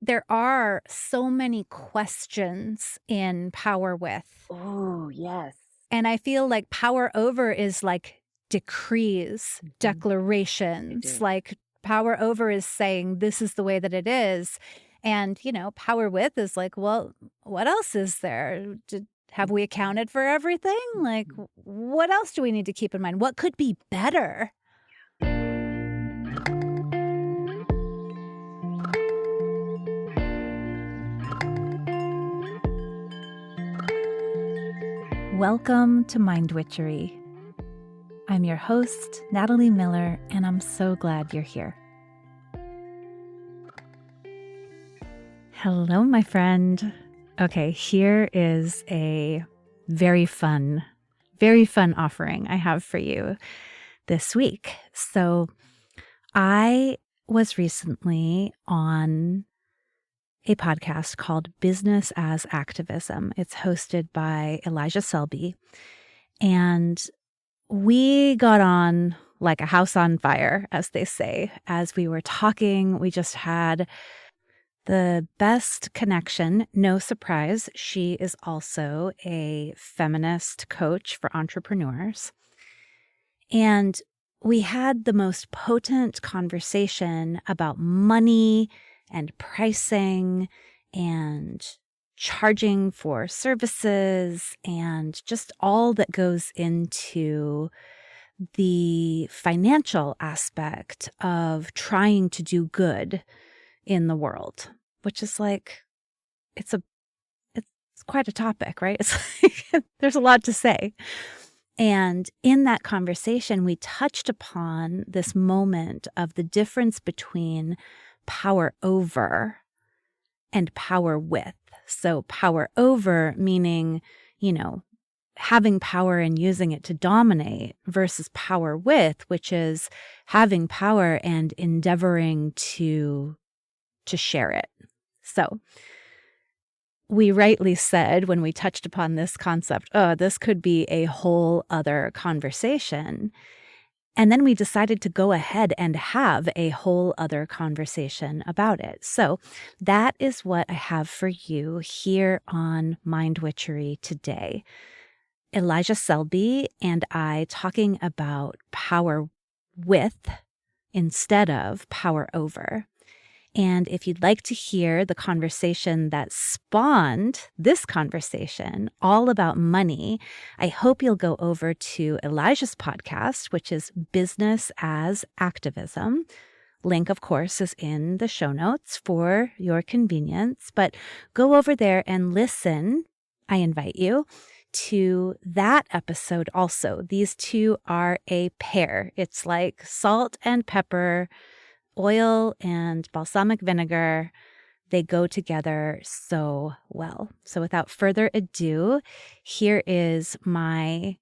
there are so many questions in power with. Oh, yes. And I feel like power over is like decrees, Mhm. They declarations, do. like power over is saying this is the way that it is. And, power with is like, well, what else is there? Have we accounted for everything? Like, Mhm. what else do we need to keep in mind? What could be better? Welcome to Mind Witchery. I'm your host, Natalie Miller, and I'm so glad you're here. Hello, my friend. Okay, here is a very fun, very fun offering I have for you this week. So, I was recently on a podcast called Business as Activism. It's hosted by Elijah Selby, and we got on like a house on fire, as they say, as we were talking. We just had the best connection. No surprise, she is also a feminist coach for entrepreneurs. And we had the most potent conversation about money and pricing and charging for services and just all that goes into the financial aspect of trying to do good in the world, which is like, it's a it's quite a topic, right? It's like there's a lot to say. And in that conversation, we touched upon this moment of the difference between power over and power with. So power over meaning, you know, having power and using it to dominate versus power with, which is having power and endeavoring to share it. So we rightly said when we touched upon this concept, oh, this could be a whole other conversation. And then we decided to go ahead and have a whole other conversation about it. So that is what I have for you here on Mind Witchery today. Elijah Selby and I talking about power with instead of power over. And if you'd like to hear the conversation that spawned this conversation all about money, I hope you'll go over to Elijah's podcast, which is Business as Activism. Link, of course, is in the show notes for your convenience, but go over there and listen. I invite you to that episode also. These two are a pair. It's like salt and pepper, oil and balsamic vinegar. They go together so well. So without further ado, here is my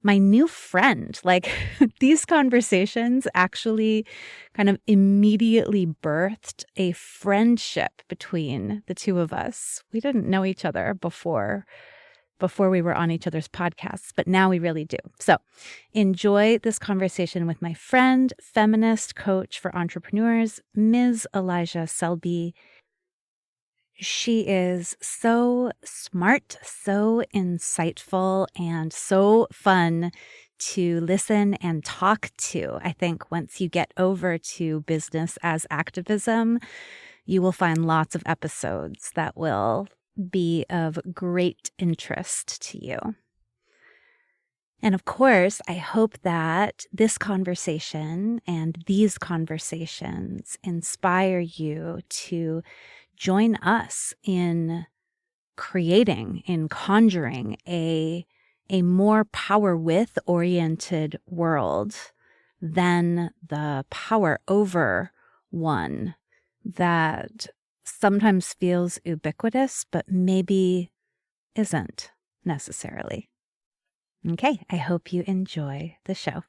new friend. Like these conversations actually kind of immediately birthed a friendship between the two of us. We didn't know each other before we were on each other's podcasts, but now we really do. So enjoy this conversation with my friend, feminist coach for entrepreneurs, Ms. Elijah Selby. She is so smart, so insightful, and so fun to listen and talk to. I think once you get over to Business as Activism, you will find lots of episodes that will be of great interest to you. And of course, I hope that this conversation and these conversations inspire you to join us in creating, in conjuring a more power with oriented world than the power over one that sometimes feels ubiquitous, but maybe isn't necessarily. Okay, I hope you enjoy the show.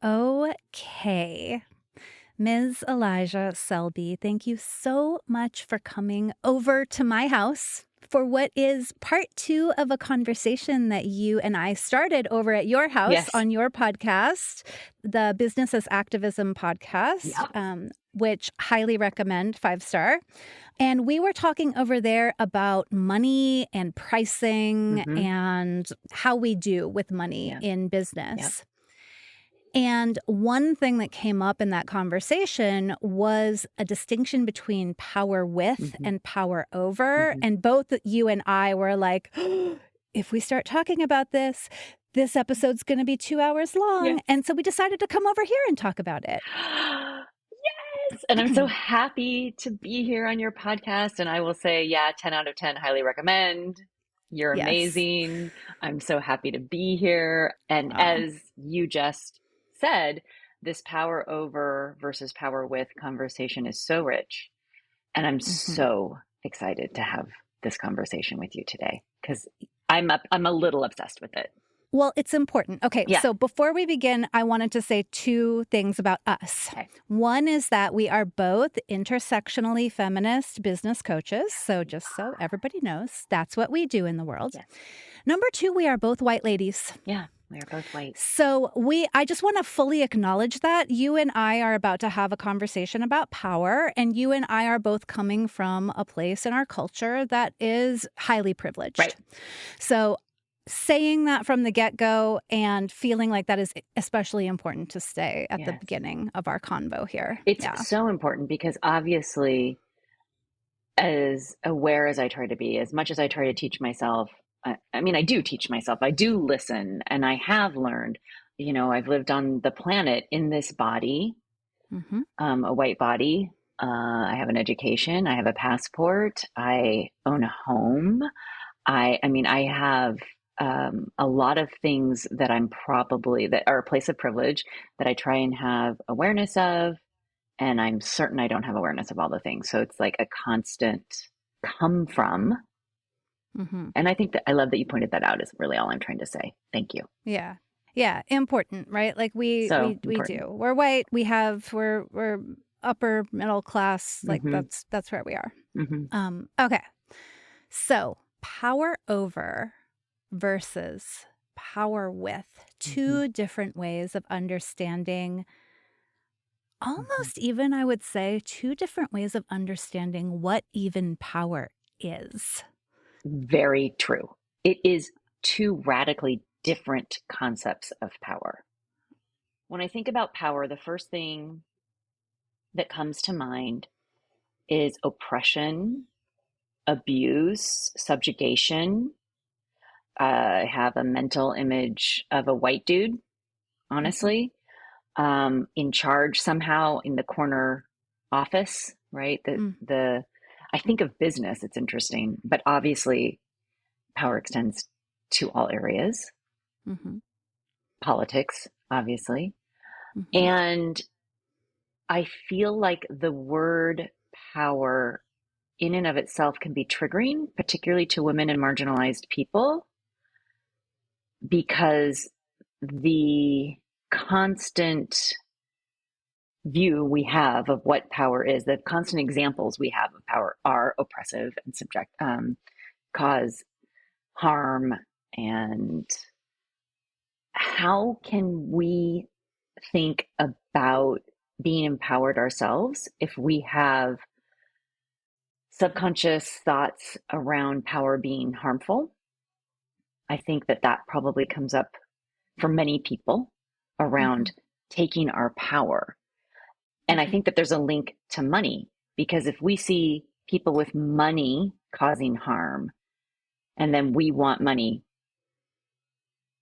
Okay. Ms. Elijah Selby, thank you so much for coming over to my house for what is part 2 of a conversation that you and I started over at your house Yes. on your podcast, the Business as Activism podcast, which highly recommend, 5-star. And we were talking over there about money and pricing and how we do with money in business. And one thing that came up in that conversation was a distinction between power with and power over. And both you and I were like, if we start talking about this episode's going to be 2 hours long. Yes. And so we decided to come over here and talk about it. Yes. And I'm so happy to be here on your podcast. And I will say, 10 out of 10, highly recommend. You're amazing. I'm so happy to be here. And as you just said, this power over versus power with conversation is so rich. And I'm so excited to have this conversation with you today because I'm a little obsessed with it. Well, it's important. Okay, so before we begin, I wanted to say 2 things about us. Okay. One is that we are both intersectionally feminist business coaches. So just so everybody knows, that's what we do in the world. Yes. Number 2, we are both white ladies. Yeah. We are both white. So I just want to fully acknowledge that you and I are about to have a conversation about power, and you and I are both coming from a place in our culture that is highly privileged. Right. So saying that from the get-go and feeling like that is especially important to say at the beginning of our convo here. It's so important because obviously, as aware as I try to be, as much as I try to teach myself, I do teach myself. I do listen, and I have learned. I've lived on the planet in this body, a white body. I have an education. I have a passport. I own a home. I have a lot of things that that are a place of privilege that I try and have awareness of, and I'm certain I don't have awareness of all the things. So it's like a constant come from. And I think that I love that you pointed that out is really all I'm trying to say. Thank you. Yeah. Yeah. Important, right? Like we do. We're white. We're upper middle class. Like that's where we are. Okay. So power over versus power with, 2 different ways of understanding. Almost even, I would say, 2 different ways of understanding what even power is. Very true. It is 2 radically different concepts of power. When I think about power, the first thing that comes to mind is oppression, abuse, subjugation. I have a mental image of a white dude, honestly, in charge somehow in the corner office, right? I think of business, it's interesting, but obviously power extends to all areas. Politics, obviously. And I feel like the word power in and of itself can be triggering, particularly to women and marginalized people, because the constant view we have of what power is, the constant examples we have of power are oppressive and cause harm. And how can we think about being empowered ourselves if we have subconscious thoughts around power being harmful? I think that probably comes up for many people around taking our power. And I think that there's a link to money, because if we see people with money causing harm and then we want money,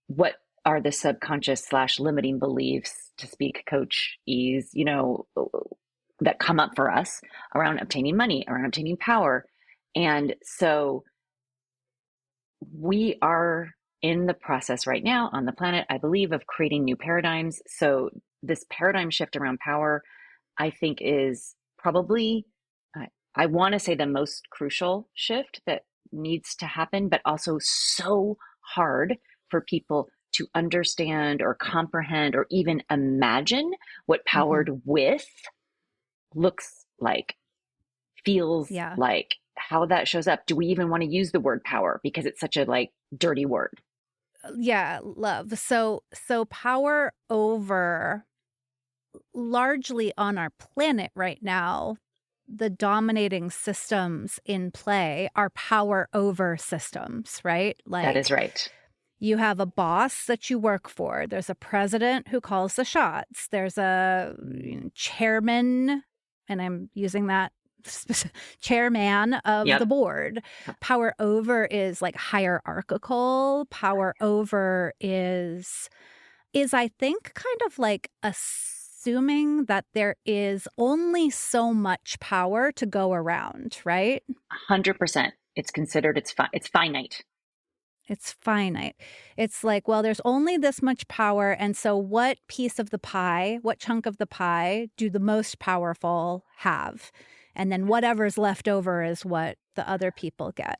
what are the subconscious / limiting beliefs, to speak coach-ese, that come up for us around obtaining money, around obtaining power? And so we are in the process right now on the planet, I believe, of creating new paradigms. So this paradigm shift around power, I think, is probably, I want to say, the most crucial shift that needs to happen, but also so hard for people to understand or comprehend or even imagine what powered with looks like, feels like, how that shows up. Do we even want to use the word power because it's such a like dirty word? Yeah, love. So power over, largely on our planet right now, the dominating systems in play are power over systems, right? That is Like right. you have a boss that you work for. There's a president who calls the shots. There's a chairman, and I'm using that chairman of the Yep. board. Power over is like hierarchical. Power over is I think kind of like assuming that there is only so much power to go around, right? 100%. It's considered, it's finite. It's finite. It's like, well, there's only this much power. And so, what piece of the pie, what chunk of the pie do the most powerful have? And then whatever's left over is what the other people get.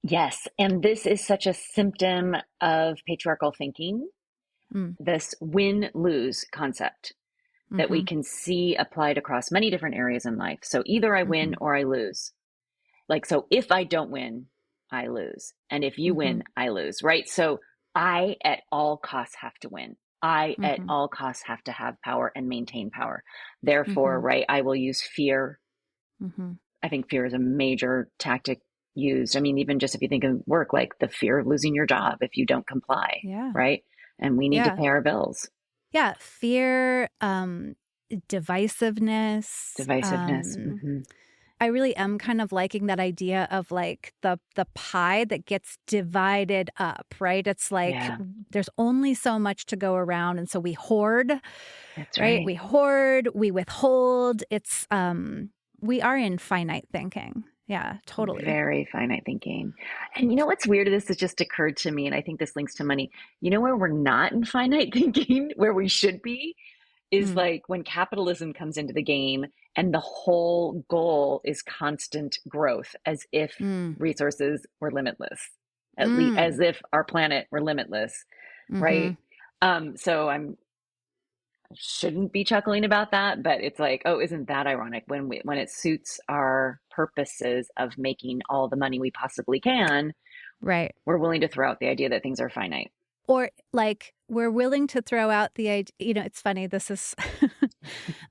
Yes. And this is such a symptom of patriarchal thinking, Mm, this win lose concept that we mm-hmm, can see applied across many different areas in life. So either I win mm-hmm, or I lose. Like, so if I don't win, I lose. And if you mm-hmm, win, I lose, right? So I at all costs have to win. I at mm-hmm, all costs have to have power and maintain power. Therefore, mm-hmm, right, I will use fear. mm-hmm. I think fear is a major tactic used. I mean, even just if you think of work, like the fear of losing your job if you don't comply, Yeah. right? And we need to Yeah. pay our bills. Yeah. Fear, divisiveness. Divisiveness. Mm-hmm. I really am kind of liking that idea of like the pie that gets divided up, right? It's like Yeah, there's only so much to go around, and so we hoard, that's right? right. We hoard, we withhold. It's we are in finite thinking. Yeah, totally. Very finite thinking. And you know what's weird? This has just occurred to me, and I think this links to money. You know where we're not in finite thinking, where we should be, is Mm, like when capitalism comes into the game and the whole goal is constant growth, as if mm, resources were limitless, at least as mm, if our planet were limitless, mm-hmm. right? So I'm shouldn't be chuckling about that, but it's like, oh, isn't that ironic when it suits our purposes of making all the money we possibly can, Right. we're willing to throw out the idea that things are finite. Or like we're willing to throw out the idea, it's funny, this is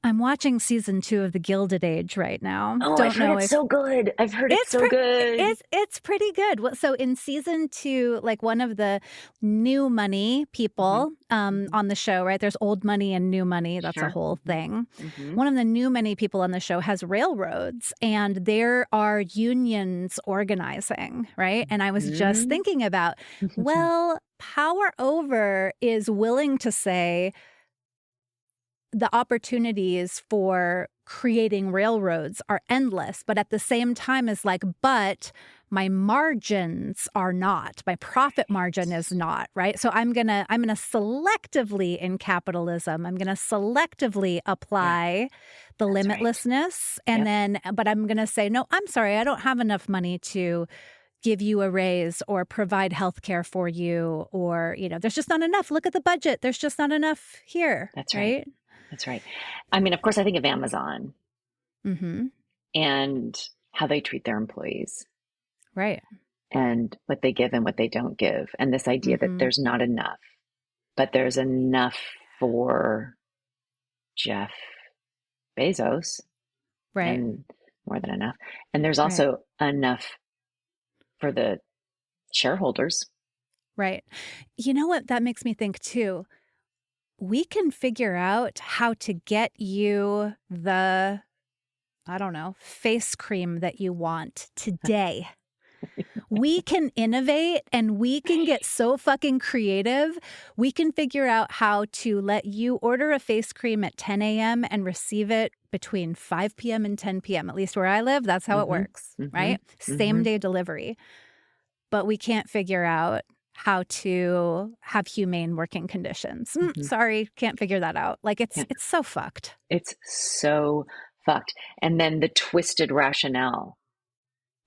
I'm watching season 2 of The Gilded Age right now. Oh, I've Don't heard know it's if so good. I've heard it's it's so pre- good. it's pretty good. Well, so in season 2, like one of the new money Hmm. people Hmm. on the show, right? There's old money and new money. That's a Sure. whole Hmm. thing. Hmm. One of the new money people on the show has railroads, and there are unions organizing, right? And I was just Hmm. thinking about, well, power over is willing to say the opportunities for creating railroads are endless, but at the same time is like, but my margins are not. My profit margin is not, right? So I'm gonna selectively in capitalism, I'm gonna selectively Yeah, apply the that's right. limitlessness. And Yep, then, but I'm gonna say, no, I'm sorry, I don't have enough money to give you a raise or provide health care for you, or, there's just not enough. Look at the budget. There's just not enough here, that's right. right? That's right. I mean, of course, I think of Amazon Mm-hmm. and how they treat their employees Right. and what they give and what they don't give, and this idea that Mm-hmm. there's not enough, but there's enough for Jeff Bezos Right. and more than enough. And there's Right. also enough for the shareholders. Right. You know what that makes me think too? We can figure out how to get you the, I don't know, face cream that you want today. We can innovate and we can get so fucking creative. We can figure out how to let you order a face cream at 10 a.m. and receive it between 5 p.m. and 10 p.m. At least where I live, that's how it Mm-hmm. works, Mm-hmm. right? Mm-hmm. Same day delivery. But we can't figure out how to have humane working conditions. Mm-hmm. Sorry, can't figure that out. Like Yeah, it's so fucked. it's so fucked. And then the twisted rationale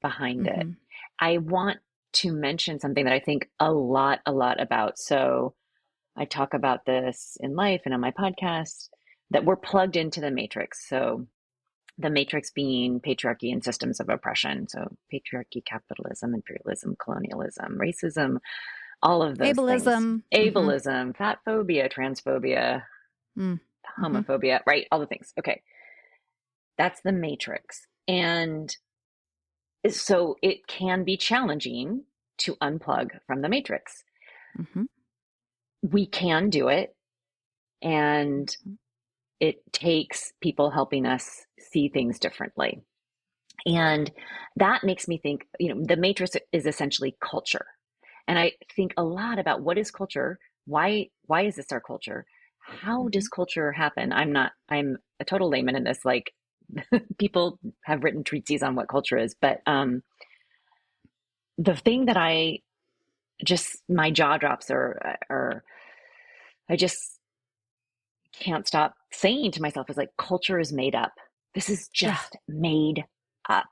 behind it. Mm-hmm. I want to mention something that I think a lot about. So I talk about this in life and on my podcast that we're plugged into the matrix. So the matrix being patriarchy and systems of oppression. So patriarchy, capitalism, imperialism, colonialism, racism, all of those things. Ableism. Ableism, fat phobia, transphobia, Mm-hmm. homophobia, right? All the things. Okay. That's the matrix. And so it can be challenging to unplug from the matrix. Mm-hmm. We can do it. And it takes people helping us see things differently. And that makes me think, the matrix is essentially culture. And I think a lot about what is culture? Why is this our culture? How Mm-hmm. does culture happen? I'm a total layman in this. Like, people have written treatises on what culture is, but the thing that my jaw drops, or I just can't stop saying to myself, is like, culture is made up. This is Yeah. just made up.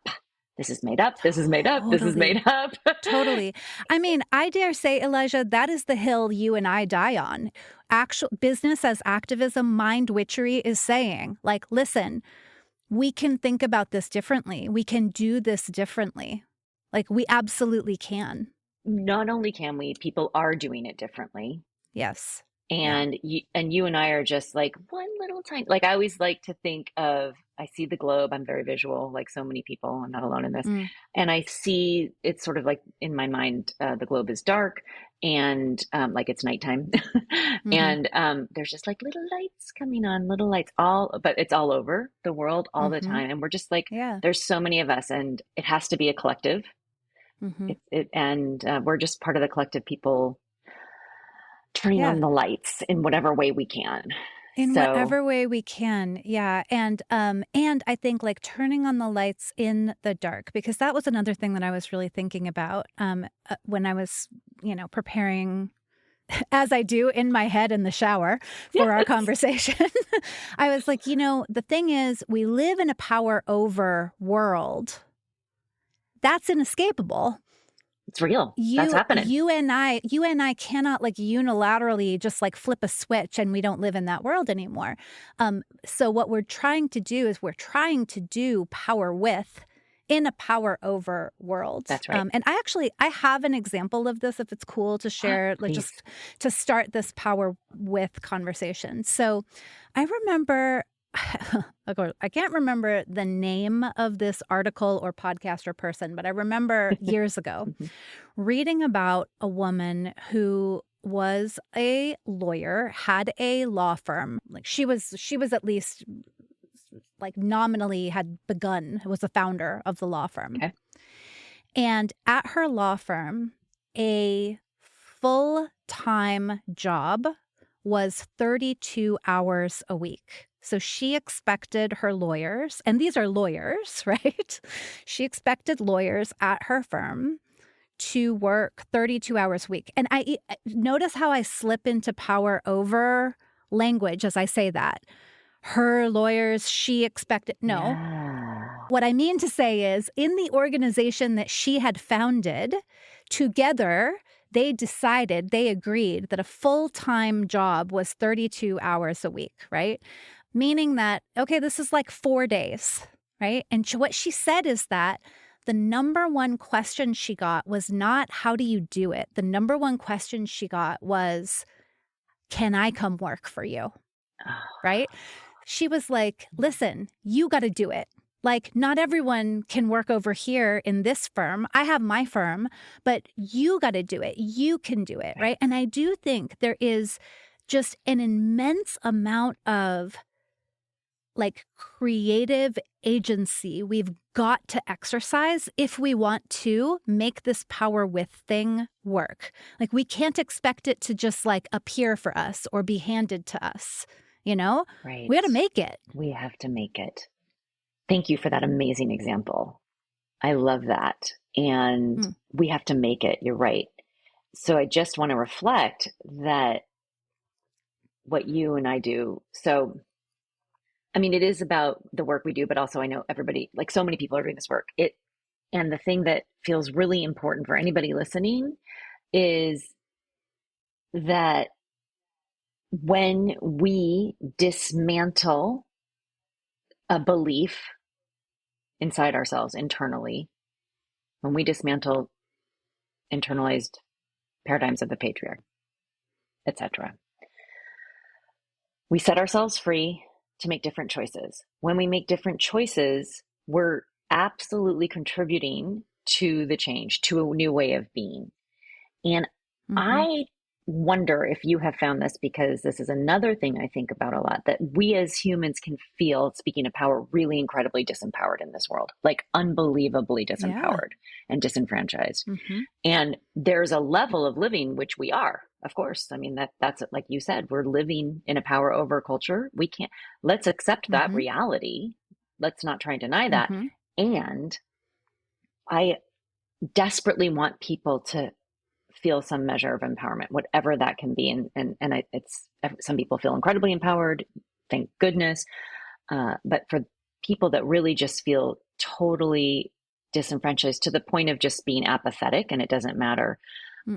This is made up. This is made up. This is made Totally. up. Totally. I mean, I dare say, Elijah, that is the hill you and I die on. Actual business as activism, mind witchery is saying, like, listen, we can think about this differently. We can do this differently. Like, we absolutely can. Not only can we, people are doing it differently. Yes. Yeah. And you and I are just like one little tiny, like, I always like to think of, I see the globe. I'm very visual, like so many people. I'm not alone in this. Mm. And I see it's sort of like in my mind, the globe is dark, and like it's nighttime. Mm-hmm. And there's just like little lights coming on, little lights, but it's all over the world all the Mm-hmm. time. And we're just like, Yeah. there's so many of us, and it has to be a collective. Mm-hmm. And we're just part of the collective, people turning Yeah. on the lights in whatever way we can. In So, whatever way we can. Yeah. And I think like turning on the lights in the dark, because that was another thing that I was really thinking about when I was, preparing as I do in my head in the shower for our yes, conversation. I was like, the thing is, we live in a power over world. That's inescapable. it's real. That's You happening. you and I cannot like unilaterally just like flip a switch and we don't live in that world anymore. So what we're trying to do is we're trying to do power with in a power over world. That's right. And I have an example of this if it's cool to share, like Please. just to start this power with conversation. So I remember of course, I can't remember the name of this article or podcast or person, but I remember years ago Mhm. reading about a woman who was a lawyer, had a law firm. Like she was at least like nominally had begun, was the founder of the law firm. Okay. And at her law firm, a full-time job was 32 hours a week. So she expected her lawyers, and these are lawyers, right? She expected lawyers at her firm to work 32 hours a week. And I notice how I slip into power over language as I say that. Her lawyers, she expected, no. Yeah. What I mean to say is in the organization that she had founded, together, they agreed that a full-time job was 32 hours a week, right? Meaning that, okay, this is like 4 days, right? And what she said is that the number one question she got was not, how do you do it? The number one question she got was, can I come work for you? Right? She was like, listen, you got to do it. Like, not everyone can work over here in this firm. I have my firm, but you got to do it. You can do it, right? And I do think there is just an immense amount of like creative agency we've got to exercise if we want to make this power with thing work. Like, we can't expect it to just like appear for us or be handed to us, Right. We got to make it. We have to make it. Thank you for that amazing example. I love that. And Mm. we have to make it. You're right. So I just want to reflect that what you and I do. So, I mean, it is about the work we do, but also I know everybody, like so many people are doing this work. And the thing that feels really important for anybody listening is that when we dismantle a belief inside ourselves internally, when we dismantle internalized paradigms of the patriarch, etc., we set ourselves free to make different choices. When we make different choices, we're absolutely contributing to the change, to a new way of being. And I wonder if you have found this, because this is another thing I think about a lot, that we as humans can feel, speaking of power, really incredibly disempowered in this world, like unbelievably disempowered and disenfranchised. And there's a level of living, which we are, of course. I mean, that's like you said, we're living in a power over culture. Let's accept that reality. Let's not try and deny that. And I desperately want people to feel some measure of empowerment, whatever that can be. It's some people feel incredibly empowered, thank goodness. But for people that really just feel totally disenfranchised to the point of just being apathetic and it doesn't matter,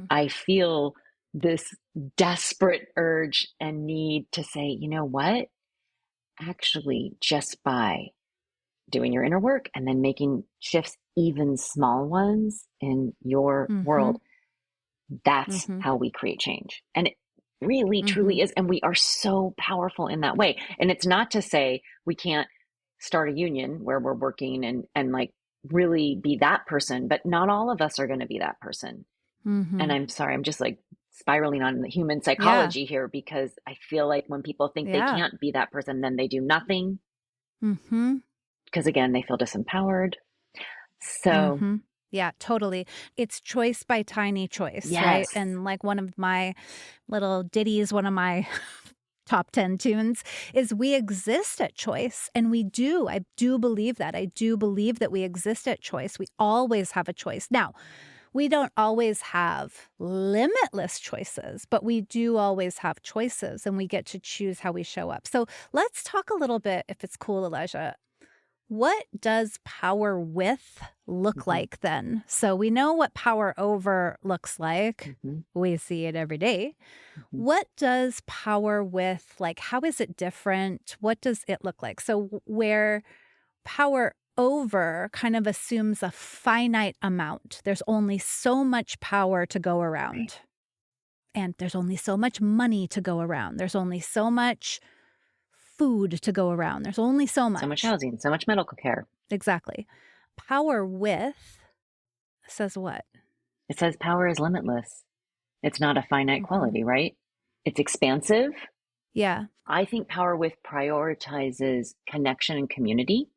I feel this desperate urge and need to say, you know what? Actually, just by doing your inner work and then making shifts, even small ones in your world, that's how we create change. And it really, truly is. And we are so powerful in that way. And it's not to say we can't start a union where we're working and like really be that person, but not all of us are going to be that person. And I'm sorry, I'm just like spiraling on the human psychology here, because I feel like when people think they can't be that person, then they do nothing. Because again, they feel disempowered. So yeah, totally. It's choice by tiny choice, right? And like one of my little ditties, one of my top 10 tunes is we exist at choice. And I do believe that. I do believe that we exist at choice. We always have a choice. Now, we don't always have limitless choices, but we do always have choices and we get to choose how we show up. So let's talk a little bit, if it's cool, Elijah. What does power with look like then? So we know what power over looks like. We see it every day. What does power with, like, how is it different? What does it look like? So where power over kind of assumes a finite amount. There's only so much power to go around. And there's only so much money to go around. There's only so much food to go around. There's only so much. So much housing, so much medical care. Exactly. Power with says what? It says power is limitless. It's not a finite quality, right? It's expansive. Yeah. I think power with prioritizes connection and community.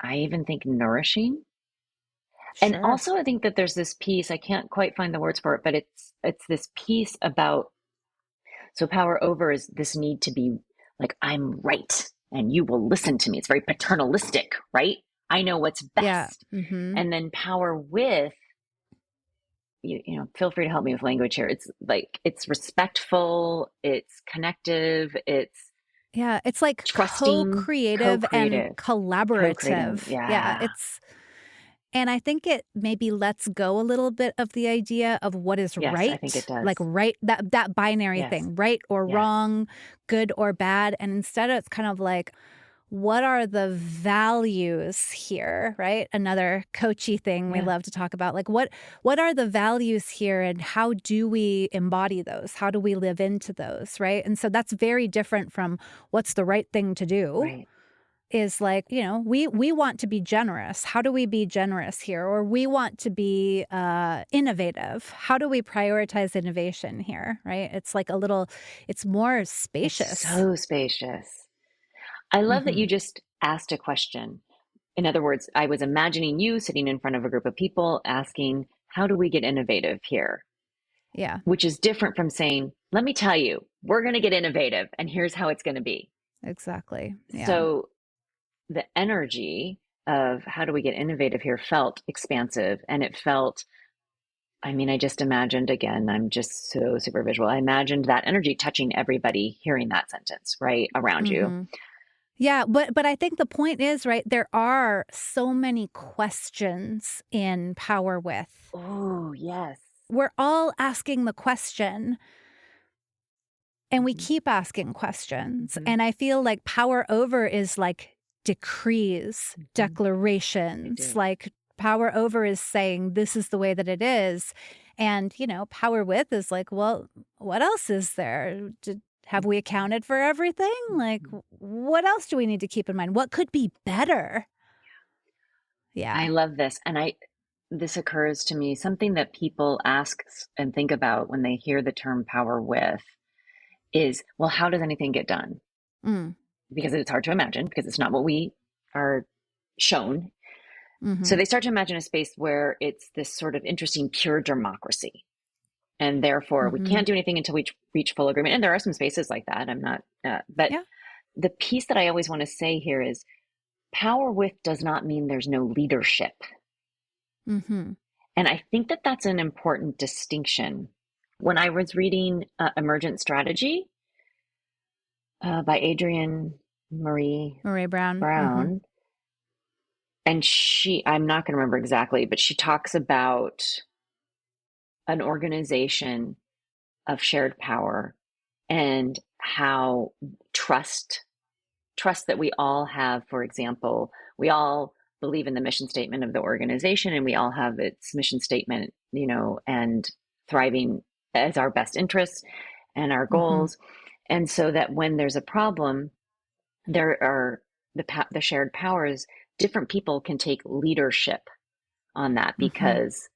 I even think nourishing. And also I think that there's this piece, I can't quite find the words for it, but it's this piece about, so power over is this need to be like, I'm right and you will listen to me. It's very paternalistic, right? I know what's best. And then power with, you know, feel free to help me with language here. It's like, it's respectful, it's connective, it's it's like trusting, co-creative and collaborative. Yeah. And I think it maybe lets go a little bit of the idea of what is right. I think it does. Like right, that binary thing, right or wrong, good or bad. And instead it's kind of like, what are the values here, right? Another coachy thing we love to talk about. Like what are the values here and how do we embody those? How do we live into those, right? And so that's very different from what's the right thing to do. Right. Is like, you know, we want to be generous. How do we be generous here? Or we want to be innovative. How do we prioritize innovation here, right? It's like it's more spacious. It's so spacious. I love that you just asked a question. In other words, I was imagining you sitting in front of a group of people asking, how do we get innovative here? Yeah. Which is different from saying, let me tell you, we're going to get innovative and here's how it's going to be. Exactly. Yeah. So the energy of how do we get innovative here felt expansive, and it felt, I mean, I just imagined, again, I'm just so super visual. I imagined that energy touching everybody hearing that sentence right around you. Yeah, but I think the point is, right, there are so many questions in power with. Oh, yes. We're all asking the question. And we keep asking questions. And I feel like power over is like decrees, declarations, do. like power over is saying this is the way that it is. And, power with is like, well, what else is there? Have we accounted for everything? Like, what else do we need to keep in mind? What could be better? Yeah. I love this. And this occurs to me, something that people ask and think about when they hear the term power with is, well, how does anything get done? Because it's hard to imagine, because it's not what we are shown. So they start to imagine a space where it's this sort of interesting pure democracy. And therefore we can't do anything until we reach full agreement. And there are some spaces like that. I'm not, but the piece that I always want to say here is power with does not mean there's no leadership. And I think that that's an important distinction. When I was reading Emergent Strategy by Adrienne Marie Brown, and I'm not going to remember exactly, but she talks about an organization of shared power and how trust that we all have. For example, we all believe in the mission statement of the organization, and we all have its mission statement, and thriving as our best interests and our goals. And so that when there's a problem, there are the shared powers, different people can take leadership on that. Because,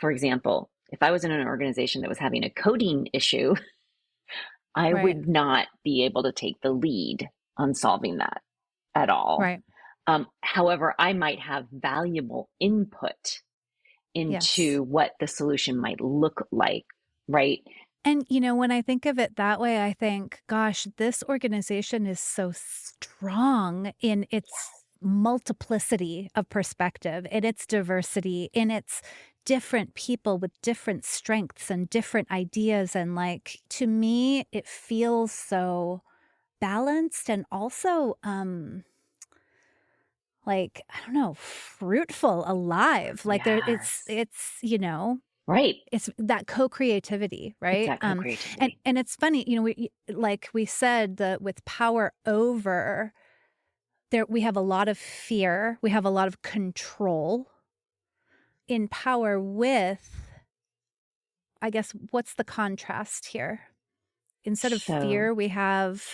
for example, if I was in an organization that was having a coding issue, I would not be able to take the lead on solving that at all. However, I might have valuable input into what the solution might look like, right? And, when I think of it that way, I think, gosh, this organization is so strong in its multiplicity of perspective, in its diversity, in its different people with different strengths and different ideas. And like, to me, it feels so balanced and also, like, I don't know, fruitful, alive. Like it's, right. It's that co-creativity, right? It's that co-creativity. And it's funny, we said that with power over, we have a lot of fear, we have a lot of control. In power with, I guess, what's the contrast here? Instead of fear, we have...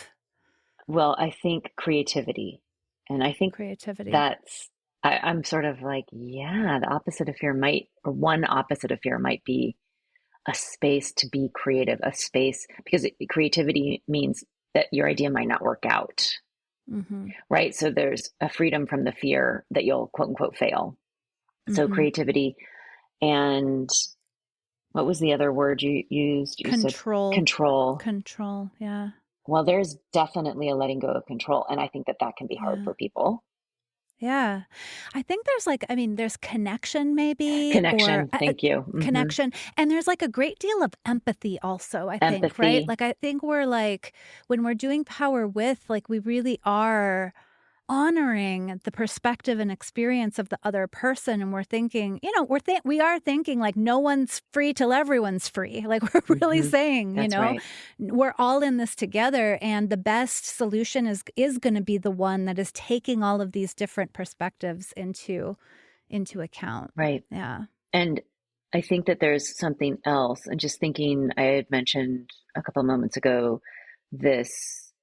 Well, I think creativity. And I think creativity. I'm sort of like, the opposite of fear one opposite of fear might be a space to be creative, a space, because creativity means that your idea might not work out, right? So there's a freedom from the fear that you'll quote unquote fail. So creativity, and what was the other word you used? You control. Said control. Control, yeah. Well, there's definitely a letting go of control. And I think that can be hard for people. Yeah. I think there's connection maybe. Connection, thank you. Connection. And there's like a great deal of empathy also, I think, right? Like, I think we're like, when we're doing power with, like, we really are honoring the perspective and experience of the other person. And we're thinking, we are thinking like no one's free till everyone's free. Like we're really saying, right. We're all in this together. And the best solution is going to be the one that is taking all of these different perspectives into account. Right. Yeah. And I think that there's something else. And just thinking, I had mentioned a couple of moments ago, this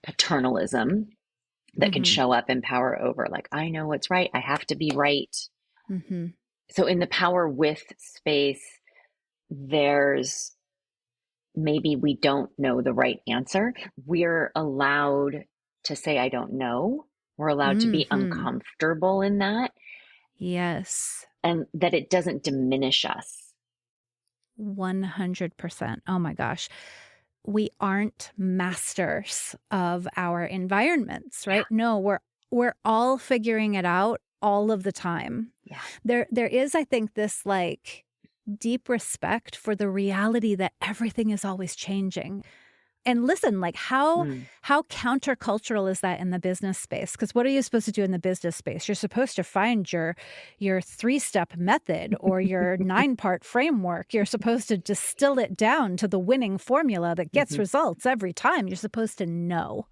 paternalism that can show up in power over, like, I know what's right. I have to be right. So in the power with space, there's maybe we don't know the right answer. We're allowed to say, I don't know. We're allowed to be uncomfortable in that. Yes. And that it doesn't diminish us. 100%. Oh my gosh. We aren't masters of our environments, right? No, we're all figuring it out all of the time. Yeah. There is, I think, this like deep respect for the reality that everything is always changing. And listen, like how countercultural is that in the business space? Because what are you supposed to do in the business space? You're supposed to find your 3-step method or your 9-part framework. You're supposed to distill it down to the winning formula that gets results every time. You're supposed to know.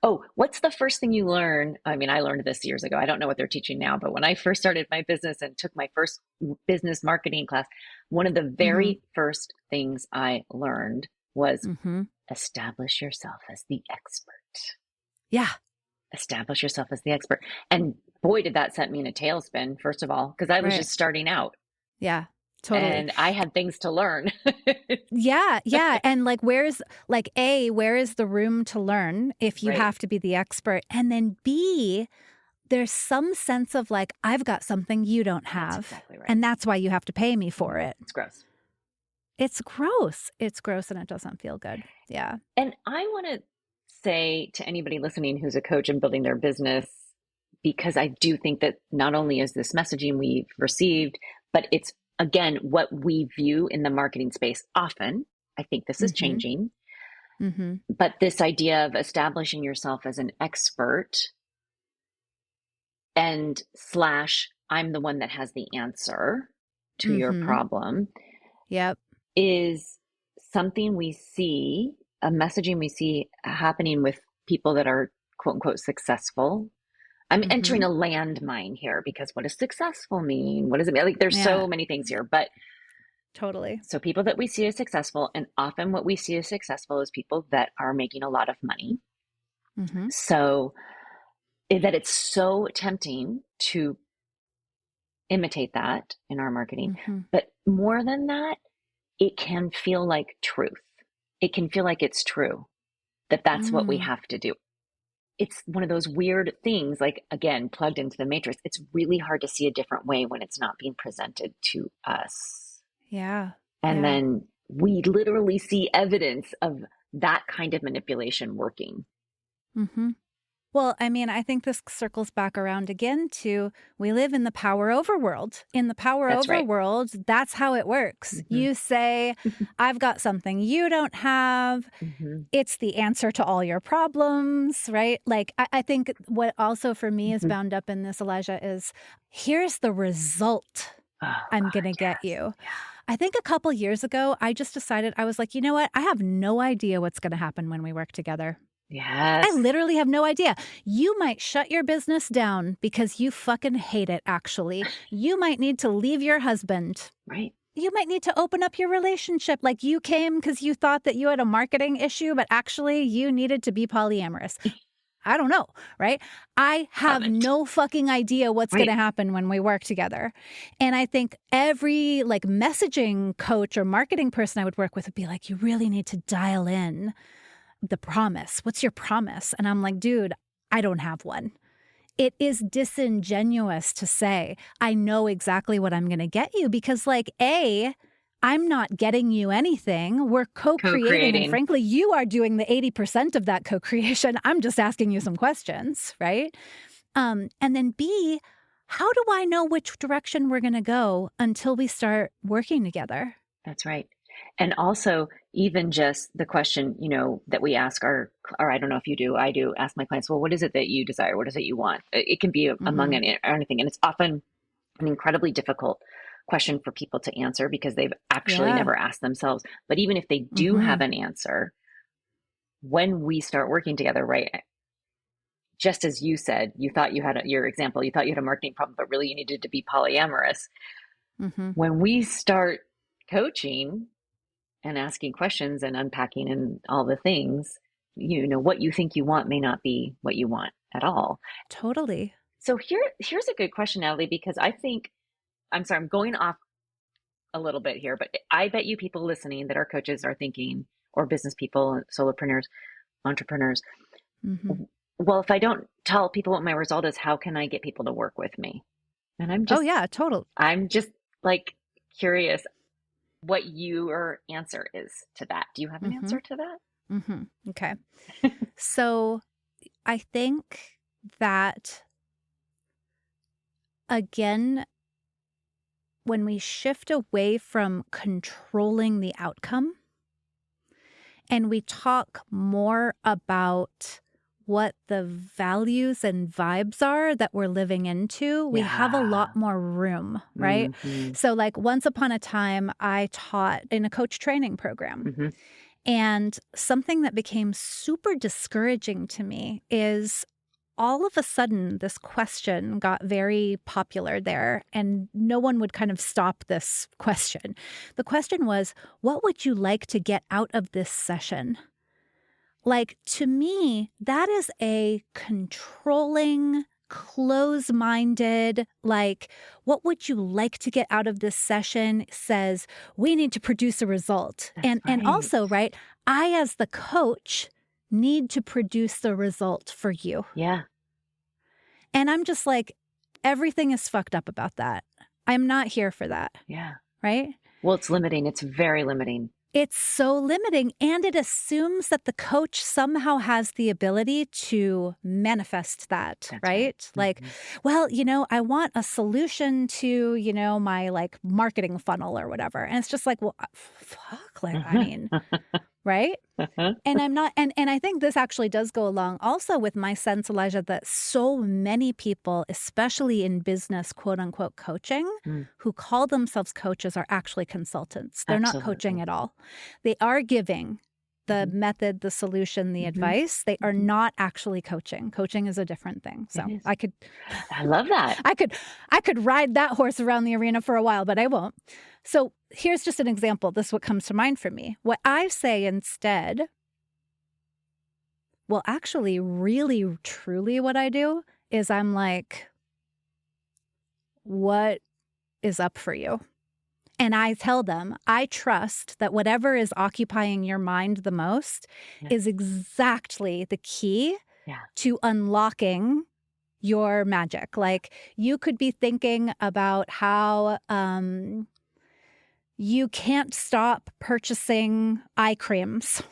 Oh, what's the first thing you learn? I mean, I learned this years ago. I don't know what they're teaching now, but when I first started my business and took my first business marketing class, one of the Mm-hmm. very first things I learned was Mm-hmm. establish yourself as the expert. Yeah. Establish yourself as the expert. And boy, did that set me in a tailspin, first of all, because I was Right. just starting out Yeah. Totally. and I had things to learn. Yeah, yeah. And like, where is the room to learn if you Right. have to be the expert? And then B, there's some sense of like, I've got something you don't That's have. exactly right. And that's why you have to pay me for it. It's gross. It's gross. It's gross and it doesn't feel good. Yeah. And I want to say to anybody listening who's a coach and building their business, because I do think that not only is this messaging we've received, but it's again what we view in the marketing space often. I think this is Mm-hmm. changing, Mm-hmm. but this idea of establishing yourself as an expert and slash, I'm the one that has the answer to your Mm-hmm. problem Yep. is something we see, a messaging we see happening with people that are quote unquote successful. I'm Mm-hmm. entering a landmine here because what does successful mean? What does it mean? Like there's Yeah. so many things here, but Totally. so people that we see as successful, and often what we see as successful is people that are making a lot of money. Mm-hmm. So that it's so tempting to imitate that in our marketing. Mm-hmm. But more than that, it can feel like truth. It can feel like it's true that that's what we Mm. have to do. It's one of those weird things, like again, plugged into the matrix. It's really hard to see a different way when it's not being presented to us. Yeah. And Yeah. then we literally see evidence of that kind of manipulation working. Mm-hmm. Well, I mean, I think this circles back around again to we live in the power over world. In the power That's over right. world, that's how it works. Mm-hmm. You say, I've got something you don't have. Mm-hmm. It's the answer to all your problems, right? Like, I think what also for me is Mm-hmm. bound up in this, Elijah, is here's the result Oh, I'm going God, to get yes. you. Yeah. I think a couple years ago, I just decided, I was like, you know what? I have no idea what's going to happen when we work together. I Yes. literally have no idea. You might shut your business down because you fucking hate it, actually. You might need to leave your husband. Right. You might need to open up your relationship. Like you came because you thought that you had a marketing issue, but actually you needed to be polyamorous. I don't know, right? I have Haven't. no fucking idea what's going Right. to happen when we work together. And I think every like messaging coach or marketing person I would work with would be like, you really need to dial in the promise. What's your promise? And I'm like, dude, I don't have one. It is disingenuous to say, I know exactly what I'm going to get you because, like, A, I'm not getting you anything. We're co-creating. And Co-creating. frankly, you are doing the 80% of that co-creation. I'm just asking you some questions, right? And then B, how do I know which direction we're going to go until we start working together? That's right. And also, even just the question, that we ask or I don't know if you do, I do ask my clients, well, what is it that you desire? What is it you want? It can be among Mm-hmm. anything. And it's often an incredibly difficult question for people to answer because they've actually Yeah. never asked themselves. But even if they do have an answer, when we start working together, right? Just as you said, you thought you had your example, you thought you had a marketing problem, but really you needed to be polyamorous. Mm-hmm. When we start coaching and asking questions and unpacking and all the things, what you think you want may not be what you want at all. Totally. So here's a good question, Natalie, because I think, I'm sorry, I'm going off a little bit here, but I bet you people listening that are coaches are thinking, or business people, solopreneurs, entrepreneurs, Mm-hmm. well, if I don't tell people what my result is, how can I get people to work with me? And Oh, yeah, total. I'm just like curious what your answer is to that. Do you have an Mm-hmm. answer to that? Mm-hmm. Okay. So I think that, again, when we shift away from controlling the outcome and we talk more about what the values and vibes are that we're living into, we have a lot more room, right? Mm-hmm. So like once upon a time, I taught in a coach training program. Mm-hmm. And something that became super discouraging to me is all of a sudden this question got very popular there, and no one would kind of stop this question. The question was, what would you like to get out of this session? Like, to me, that is a controlling, close-minded, like, what would you like to get out of this session says, we need to produce a result. That's And right. also, right, I as the coach need to produce the result for you. Yeah. And I'm just like, everything is fucked up about that. I'm not here for that, Yeah. right? Well, it's limiting. It's very limiting. It's so limiting, and it assumes that the coach somehow has the ability to manifest that, That's right. right? Like, well, I want a solution to, my like marketing funnel or whatever. And it's just like, well, fuck, like, I mean, right? And I'm not, and I think this actually does go along also with my sense, Elijah, that so many people, especially in business, quote unquote, coaching, Mm, who call themselves coaches are actually consultants. They're not coaching absolutely. at all. They are giving the Mhm, method, the solution, the mhm, advice. They are mhm. not actually coaching. Coaching is a different thing. It So is. I could, I love that. I could, I could ride that horse around the arena for a while, but I won't. So here's just an example. This is what comes to mind for me. What I say instead, well, actually, really, truly what I do is I'm like, what is up for you? And I tell them, I trust that whatever is occupying your mind the most Yeah. is exactly the key Yeah. to unlocking your magic. Like, you could be thinking about how you can't stop purchasing eye creams.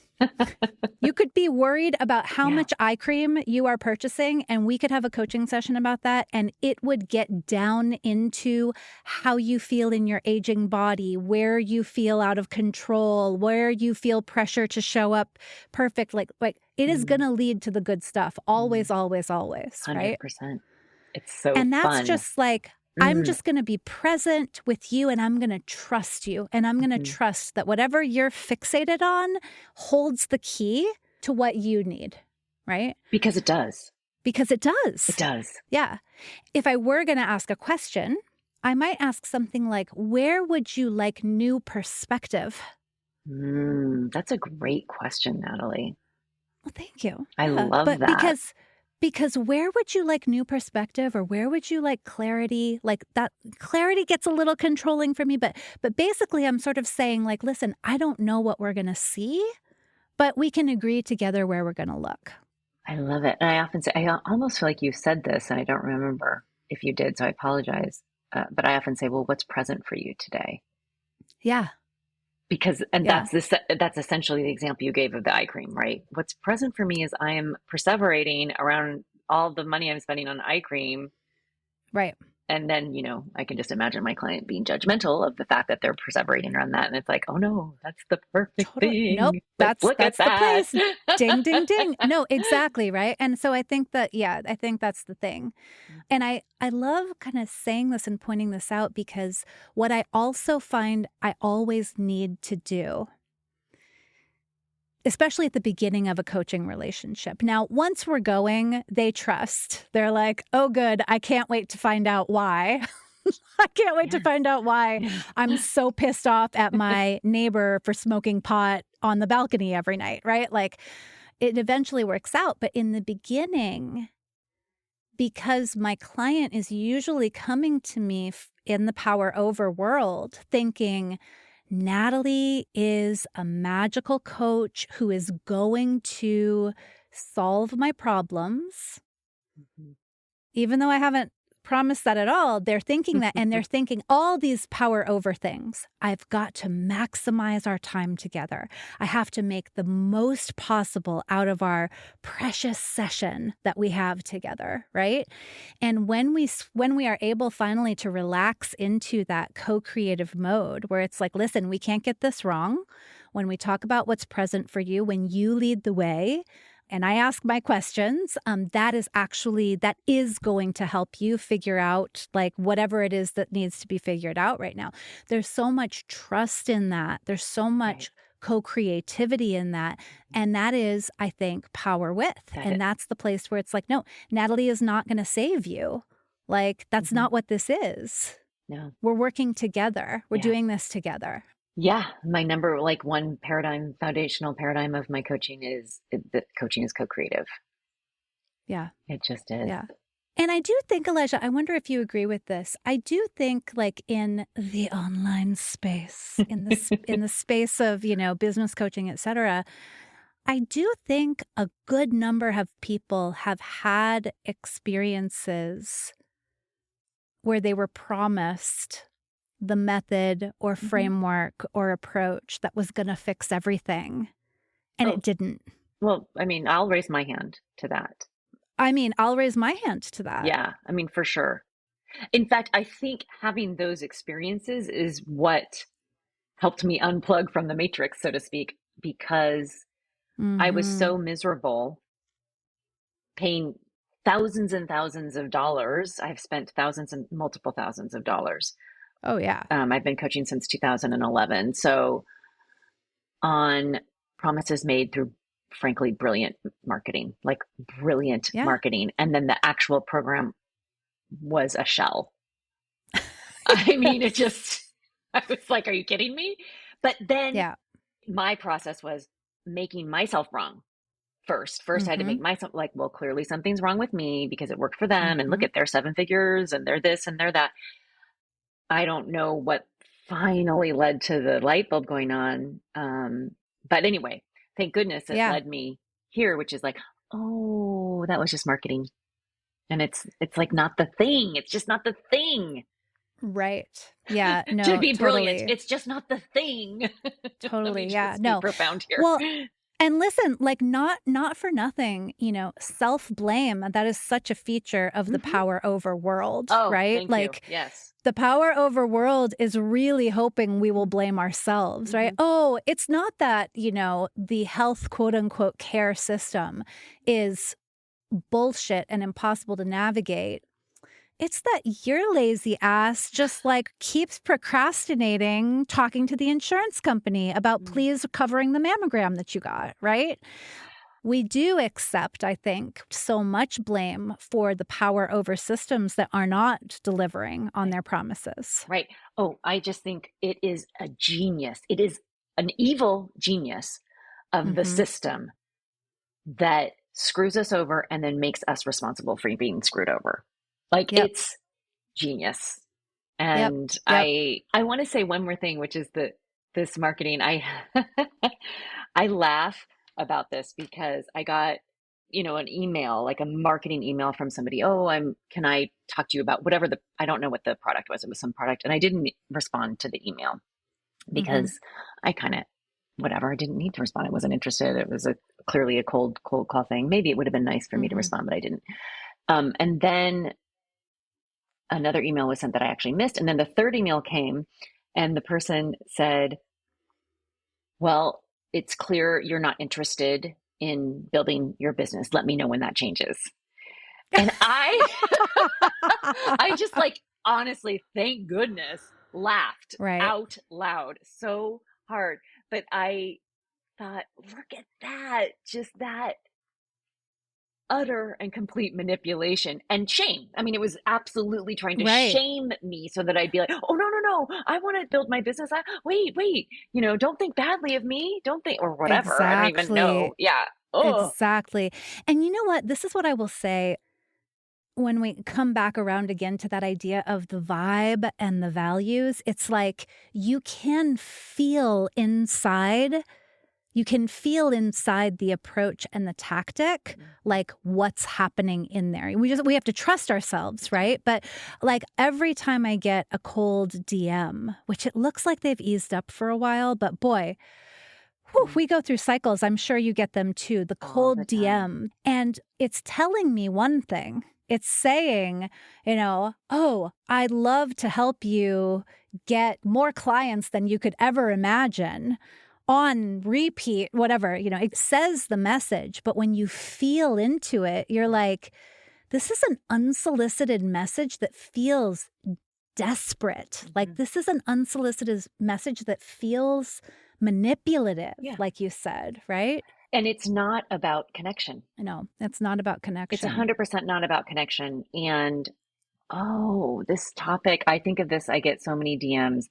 You could be worried about how Yeah. much eye cream you are purchasing, and we could have a coaching session about that, and it would get down into how you feel in your aging body, where you feel out of control, where you feel pressure to show up perfect. Like it is going Mm, to lead to the good stuff. mm, Always, always, always, right? 100%. It's so And that's fun. just like, I'm Mm, just going to be present with you, and I'm going to trust you. And I'm going to mhm. trust that whatever you're fixated on holds the key to what you need, right? Because it does. Because it It does. does. Yeah. If I were going to ask a question, I might ask something like, where would you like new perspective? That's a great question, Natalie. Well, thank you. I Yeah. love But that. because where would you like new perspective, or where would you like clarity? Like, that clarity gets a little controlling for me, but basically I'm sort of saying, like, listen, I don't know what we're going to see, but we can agree together where we're going to look. I love it. And I often say, I almost feel like you said this, and I don't remember if you did, so I apologize. But I often say, well, what's present for you today? Yeah. Because, and Yeah. that's essentially the example you gave of the eye cream, right? What's present for me is I am perseverating around all the money I'm spending on eye cream. Right. And then, I can just imagine my client being judgmental of the fact that they're perseverating around that. And it's like, oh no, that's the perfect Totally. Nope. thing. Let's look at That's the that. place. Ding, ding, ding. No, exactly. Right. And so I think that, yeah, I think that's the thing. And I love kind of saying this and pointing this out, because what I also find I always need to do, especially at the beginning of a coaching relationship. Now, once we're going, they trust. They're like, oh, good. I can't wait to find out why. I can't wait to Yeah. find out why Yeah. I'm so pissed off at my neighbor for smoking pot on the balcony every night, right? Like, it eventually works out. But in the beginning, because my client is usually coming to me in the power over world thinking, Natalie is a magical coach who is going to solve my problems. Mhm. Even though I haven't promised that at all, they're thinking that, and they're thinking all these power over things. I've got to maximize our time together. I have to make the most possible out of our precious session that we have together, right? And when we are able finally to relax into that co-creative mode where it's like, listen, we can't get this wrong. When we talk about what's present for you, when you lead the way, and I ask my questions, that is going to help you figure out like whatever it is that needs to be figured out right now. There's so much trust in that. There's so Right. much co-creativity in that. And that is, I think, power with. And that's the place where it's like, no, Natalie is not going to save you. Like, that's not what this is. No. We're working together. We're doing this together. Yeah. My number, like one paradigm, foundational paradigm of my coaching is that coaching is co-creative. Yeah. It just is. Yeah. And I do think, Elijah, I wonder if you agree with this. I do think, like, in the online space, in the space of, you know, business coaching, et cetera, I do think a good number of people have had experiences where they were promised the method or framework or approach that was going to fix everything, and it didn't. Well, I mean, I'll raise my hand to that. I mean, I'll raise my hand to that. Yeah, I mean, for sure. In fact, I think having those experiences is what helped me unplug from the matrix, so to speak, because I was so miserable paying thousands and thousands of dollars. I've spent thousands and multiple thousands of dollars. Oh, yeah. I've been coaching since 2011. So on promises made through, frankly, brilliant marketing, like brilliant marketing. And then the actual program was a shell. I mean, I was like, are you kidding me? But then my process was making myself wrong first. First, I had to make myself like, well, clearly something's wrong with me because it worked for them. And look at their 7 figures and they're this and they're that. I don't know what finally led to the light bulb going on. But anyway, thank goodness it led me here, which is like, oh, that was just marketing. And it's like not the thing. It's just not the thing. Right. Yeah. No, to be totally. brilliant. It's just not the thing. Totally. Yeah. No. Profound here. Well, and listen, like not for nothing, you know, self-blame, that is such a feature of the power over world, right? Thank like you. Yes. The power over world is really hoping we will blame ourselves, right? Oh, it's not that, you know, the health quote unquote care system is bullshit and impossible to navigate. It's that your lazy ass just like keeps procrastinating talking to the insurance company about please covering the mammogram that you got, right? We do accept, I think, so much blame for the power over systems that are not delivering on their promises. Right. Oh, I just think it is a genius. It is an evil genius of the system that screws us over and then makes us responsible for being screwed over. Like it's genius. And I want to say one more thing, which is that this marketing, I laugh about this because I got, you know, an email, like a marketing email from somebody. Oh, can I talk to you about whatever I don't know what the product was. It was some product. And I didn't respond to the email because I kind of, whatever, I didn't need to respond. I wasn't interested. It was clearly a cold call thing. Maybe it would have been nice for me to respond, but I didn't. And then another email was sent that I actually missed. And then the third email came and the person said, well, it's clear you're not interested in building your business. Let me know when that changes. And I just like, honestly, thank goodness, laughed out loud so hard. But I thought, look at that, just that utter and complete manipulation and shame. I mean, it was absolutely trying to shame me so that I'd be like, oh, no, I want to build my business. Wait, you know, don't think badly of me. Don't think, or whatever. Exactly. I don't even know. Yeah. Oh. Exactly. And you know what? This is what I will say when we come back around again to that idea of the vibe and the values. It's like you can feel inside the approach and the tactic, like what's happening in there. We have to trust ourselves, right? But like every time I get a cold DM, which it looks like they've eased up for a while, but boy, we go through cycles. I'm sure you get them too. The cold DM. And it's telling me one thing. It's saying, you know, oh, I'd love to help you get more clients than you could ever imagine. On repeat, whatever, you know, it says the message, but when you feel into it, you're like, this is an unsolicited message that feels desperate. Like this is an unsolicited message that feels manipulative, Yeah. like you said, right? And it's not about connection. No, it's not about It's connection. 100% not about connection. And oh, this topic, I think of this, I get so many DMs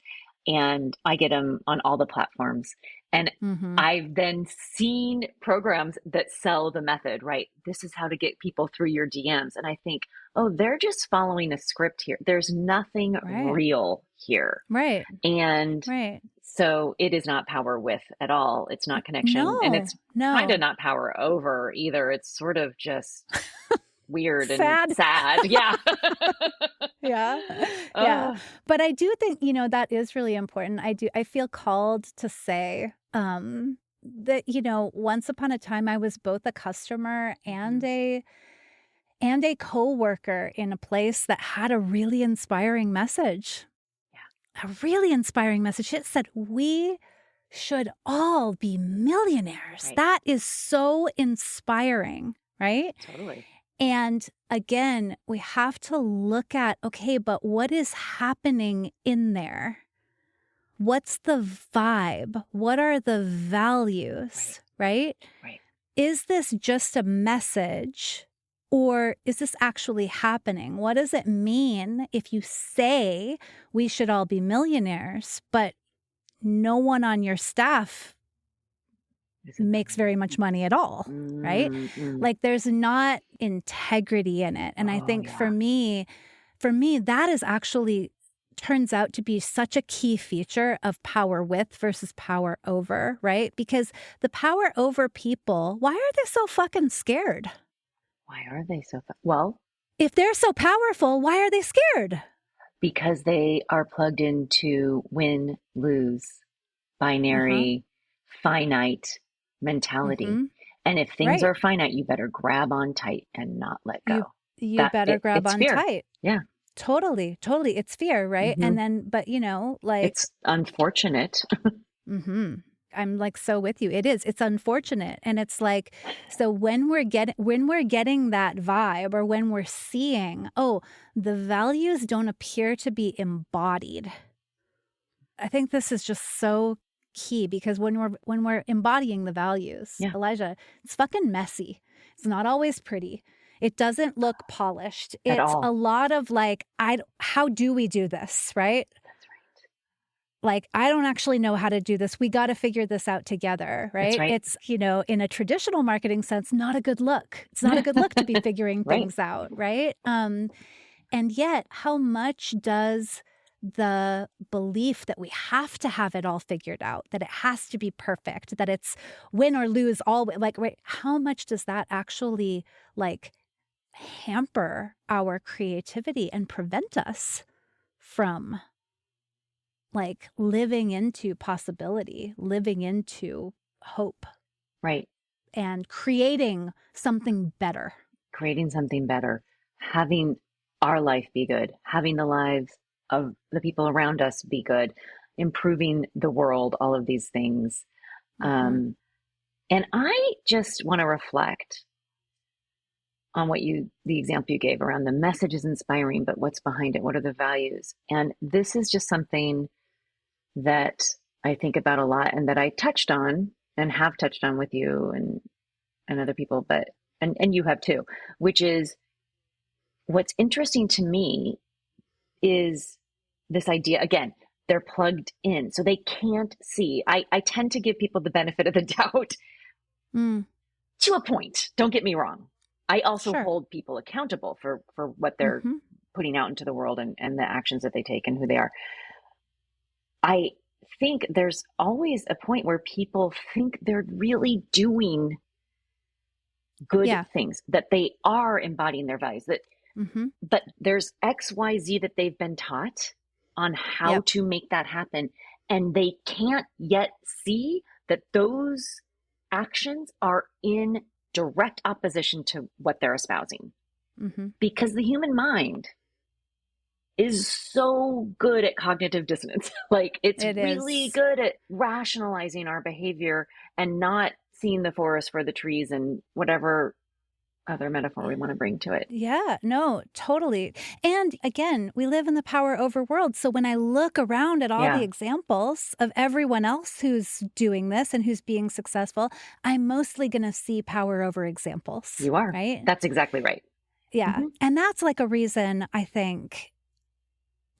and I get them on all the platforms. And Mm-hmm. I've then seen programs that sell the method, right? This is how to get people through your DMs. And I think, oh, they're just following a script here. There's nothing Right. real here. Right. And Right. so it is not power with at all. It's not connection. And No, it's kind of no. not power over either. It's sort of just weird and Sad. sad. Yeah. Yeah. Yeah. Oh, But I do think, that is really important. I feel called to say that, once upon a time I was both a customer and a coworker in a place that had a really inspiring message. yeah. A really inspiring message. It said, we should all be millionaires. Right. That is so inspiring, right? Totally. And again, we have to look at, okay, but what is happening in there? What's the vibe? What are the values, right? Right. Is this just a message or is this actually happening? What does it mean if you say we should all be millionaires, but no one on your staff makes very much money at all, right? Like there's not integrity in it. And I think yeah. for me, that is actually turns out to be such a key feature of power with versus power over, right? Because the power over people, why are they so fucking scared? Why are they so well? If they're so powerful, why are they scared? Because they are plugged into win, lose, binary, finite mentality. Mm-hmm. And if things Right. are finite, you better grab on tight and not let go. You better grab it's on fear. tight. Yeah. Totally. It's fear, right? Mm-hmm. And then, but like it's unfortunate. mm-hmm. I'm like so with you. It's unfortunate. And it's like, so when we're getting that vibe or when we're seeing, oh, the values don't appear to be embodied. I think this is just so key because when we're embodying the values, Yeah. Elijah, it's fucking messy. It's not always pretty. It doesn't look polished. At It's all. a lot of like, how do we do this, right? That's right. Like, I don't actually know how to do this. We got to figure this out together, right? That's right. It's, in a traditional marketing sense, not a good look. It's not a good look to be figuring Right. things out, right? And yet, how much does the belief that we have to have it all figured out, that it has to be perfect, that it's win or lose always, like, right, how much does that actually, like, hamper our creativity and prevent us from like living into possibility, living into hope. Right. And creating something better. Creating something better, having our life be good, having the lives of the people around us be good, improving the world, all of these things. Mm-hmm. And I just want to reflect on the example you gave around the message is inspiring, but what's behind it? What are the values? And this is just something that I think about a lot and that I touched on and have touched on with you and other people, but and you have too, which is what's interesting to me is this idea, again, they're plugged in, so they can't see. I tend to give people the benefit of the doubt to a point. Don't get me wrong. I also hold people accountable for what they're putting out into the world and the actions that they take and who they are. I think there's always a point where people think they're really doing good things, that they are embodying their values, that but there's XYZ that they've been taught on how to make that happen. And they can't yet see that those actions are in direct opposition to what they're espousing. Because the human mind is so good at cognitive dissonance. Like it's really good at rationalizing our behavior and not seeing the forest for the trees and whatever other metaphor we want to bring to it. Yeah, no, totally. And again, we live in the power over world. So when I look around at all the Yeah, examples of everyone else who's doing this and who's being successful, I'm mostly going to see power over examples, you are. right? That's exactly right. Yeah. Hmm. And that's like a reason I think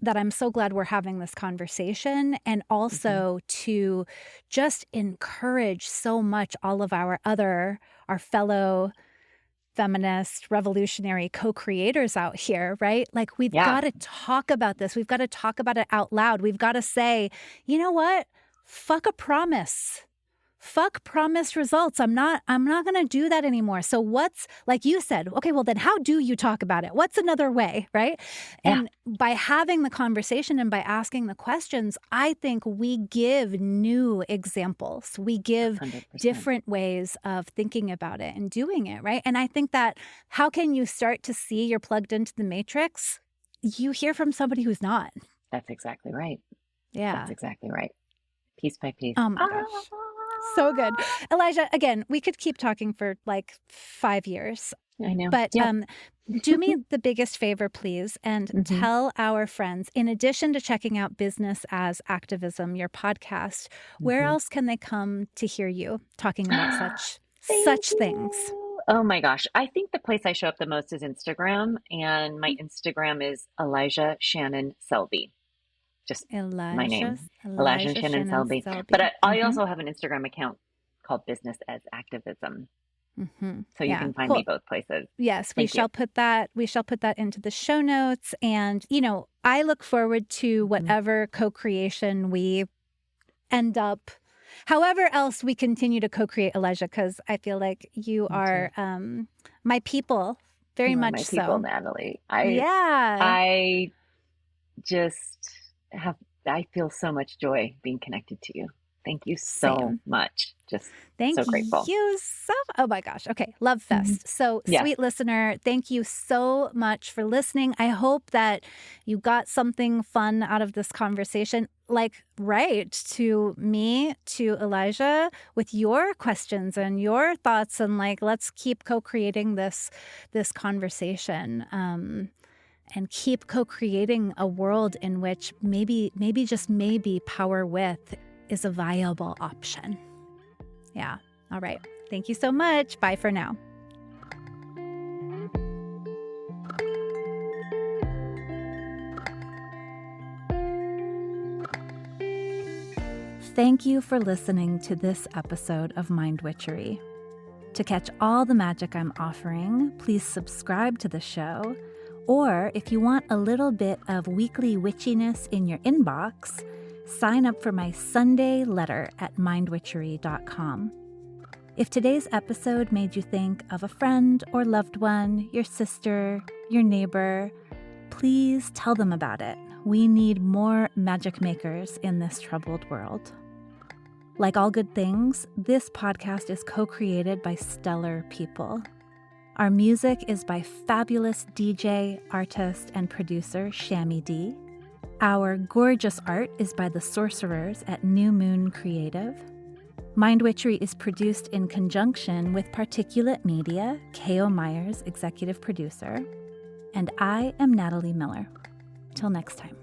that I'm so glad we're having this conversation, and Hmm. also to just encourage so much all of our fellow feminist, revolutionary co-creators out here, right? Like, we've Yeah. got to talk about this. We've got to talk about it out loud. We've got to say, you know what? Fuck a promise. Fuck promised results. I'm not going to do that anymore. So what's, like you said, okay, well then how do you talk about it? What's another way, right? Yeah. And by having the conversation and by asking the questions, I think we give new examples. We give 100%. different ways of thinking about it and doing it, right? And I think that how can you start to see you're plugged into the matrix? You hear from somebody who's not. That's exactly right. Yeah. That's exactly right. Piece by piece. Oh my gosh. So good. Elijah, again, we could keep talking for like 5 years, I know. but Yeah. do me the biggest favor, please, and Hmm. tell our friends, in addition to checking out Business as Activism, your podcast, where else can they come to hear you talking about such Thank things? you. Oh my gosh. I think the place I show up the most is Instagram, and my Instagram is Elijah Shannon Selby. Just my name, Elijah Shannon Shannon Selby. But Selby. I also have an Instagram account called Business as Activism. So you Yeah, can find cool. me both places. Yes, we Thank you. shall put that into the show notes. And, I look forward to whatever co-creation we end up, however else we continue to co-create, Elijah, because I feel like you Me are too. my people, very You are much my people, so. Natalie. Yeah, I just have, I feel so much joy being connected to you. Thank you so same. much. Just so Thank grateful. you so. Oh my gosh. Okay. Love Mhm. Fest. So, Yes. sweet listener, thank you so much for listening. I hope that you got something fun out of this conversation. Like, right to me, to Elijah, with your questions and your thoughts, and like, let's keep co-creating this conversation. And keep co-creating a world in which maybe just maybe power with is a viable option. Yeah. All right. Thank you so much. Bye for now. Thank you for listening to this episode of Mind Witchery. To catch all the magic I'm offering, please subscribe to the show. Or if you want a little bit of weekly witchiness in your inbox, sign up for my Sunday letter at mindwitchery.com. If today's episode made you think of a friend or loved one, your sister, your neighbor, please tell them about it. We need more magic makers in this troubled world. Like all good things, this podcast is co-created by stellar people. Our music is by fabulous DJ, artist, and producer Shammy D. Our gorgeous art is by the sorcerers at New Moon Creative. Mind Witchery is produced in conjunction with Particulate Media, K.O. Myers, executive producer. And I am Natalie Miller. Till next time.